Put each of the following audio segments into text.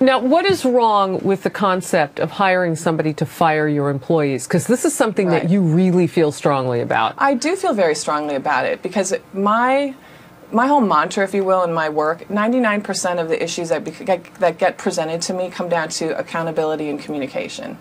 Now, what is wrong with the concept of hiring somebody to fire your employees? Because this is something that you really feel strongly about. I do feel very strongly about it because my whole mantra, if you will, in my work, 99% of the issues that get presented to me come down to accountability and communication.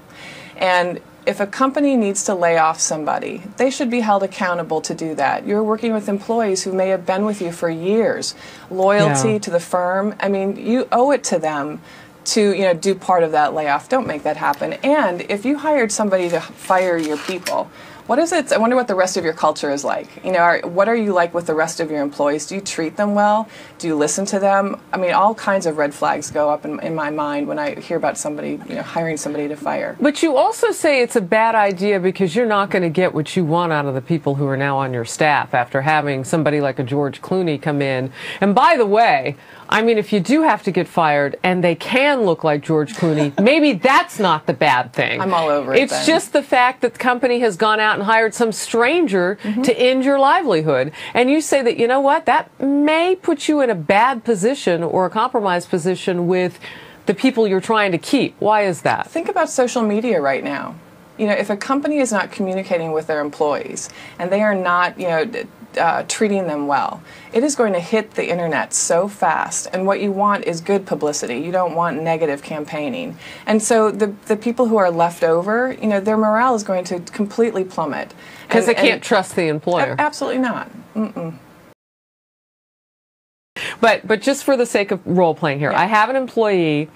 And if a company needs to lay off somebody, they should be held accountable to do that. You're working with employees who may have been with you for years. Loyalty to the firm, I mean, you owe it to them to do part of that layoff. Don't make that happen. And if you hired somebody to fire your people, what is it? I wonder what the rest of your culture is like. What are you like with the rest of your employees? Do you treat them well? Do you listen to them? I mean, all kinds of red flags go up in my mind when I hear about somebody, hiring somebody to fire. But you also say it's a bad idea because you're not going to get what you want out of the people who are now on your staff after having somebody like a George Clooney come in. And by the way, I mean, if you do have to get fired and they can look like George Clooney, maybe that's not the bad thing. I'm all over it. It's just the fact that the company has gone out and hired some stranger to end your livelihood. And you say that, you know what, that may put you in a bad position or a compromised position with the people you're trying to keep. Why is that? Think about social media right now. If a company is not communicating with their employees and they are not, treating them well, it is going to hit the internet so fast. And what you want is good publicity. You don't want negative campaigning. And so the people who are left over, their morale is going to completely plummet. Because they can't trust the employer. Absolutely not. But just for the sake of role playing here, I have an employee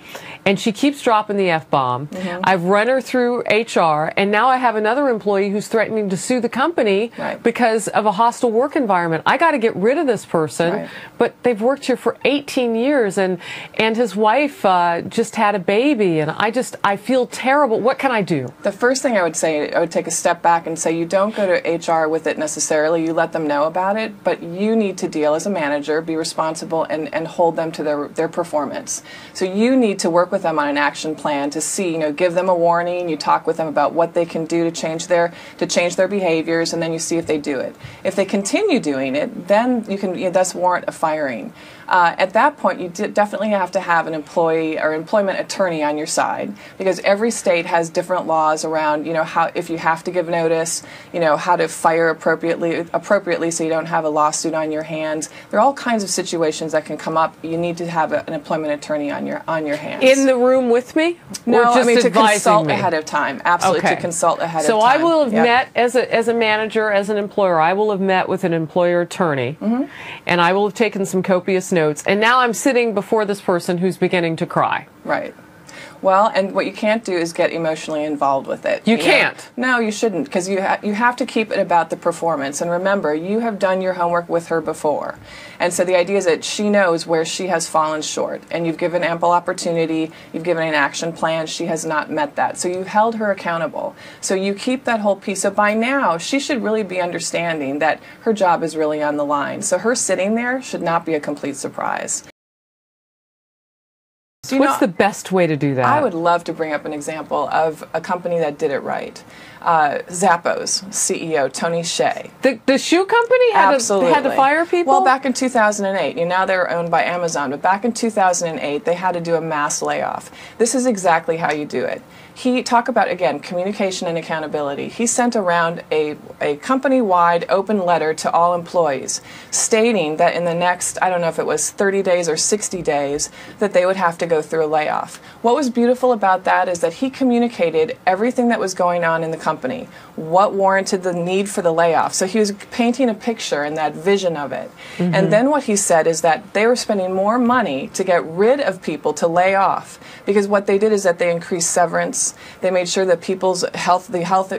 and she keeps dropping the F-bomb. I've run her through HR, and now I have another employee who's threatening to sue the company because of a hostile work environment. I got to get rid of this person, but they've worked here for 18 years, and his wife just had a baby, and I feel terrible. What can I do? The first thing I would say, I would take a step back and say you don't go to HR with it necessarily. You let them know about it, but you need to deal as a manager, be responsible, and hold them to their performance. So you need to work with them on an action plan to see, give them a warning. You talk with them about what they can do to change their behaviors, and then you see if they do it. If they continue doing it, then you can thus warrant a firing. At that point, you definitely have to have an employee or employment attorney on your side, because every state has different laws around, how, if you have to give notice, how to fire appropriately so you don't have a lawsuit on your hands. There are all kinds of situations that can come up. You need to have an employment attorney on your hands. In the room with me? No, or just to consult me? ahead of time. Absolutely, to consult ahead of time. So I will have met as a manager, as an employer. I will have met with an employer attorney, and I will have taken some copious notes. And now I'm sitting before this person who's beginning to cry. Right. Well, and what you can't do is get emotionally involved with it. You can't? No, you shouldn't, because you have to keep it about the performance. And remember, you have done your homework with her before. And so the idea is that she knows where she has fallen short. And you've given ample opportunity, you've given an action plan, she has not met that. So you held her accountable. So you keep that whole piece. So by now, she should really be understanding that her job is really on the line. So her sitting there should not be a complete surprise. What's the best way to do that? I would love to bring up an example of a company that did it right. Zappos CEO Tony Hsieh. The shoe company had to fire people? Well, back in 2008, now they're owned by Amazon, but back in 2008, they had to do a mass layoff. This is exactly how you do it. Talk about, again, communication and accountability. He sent around a company-wide open letter to all employees stating that in the next, I don't know if it was 30 days or 60 days, that they would have to go through a layoff. What was beautiful about that is that he communicated everything that was going on in the company, what warranted the need for the layoff. So he was painting a picture and that vision of it. And then what he said is that they were spending more money to get rid of people to lay off, because what they did is that they increased severance. They made sure that people's health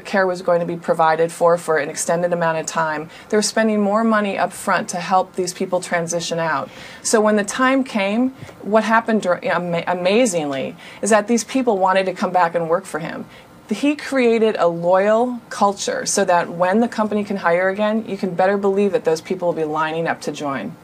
care was going to be provided for an extended amount of time. They were spending more money up front to help these people transition out. So when the time came, what happened amazingly is that these people wanted to come back and work for him. He created a loyal culture so that when the company can hire again, you can better believe that those people will be lining up to join.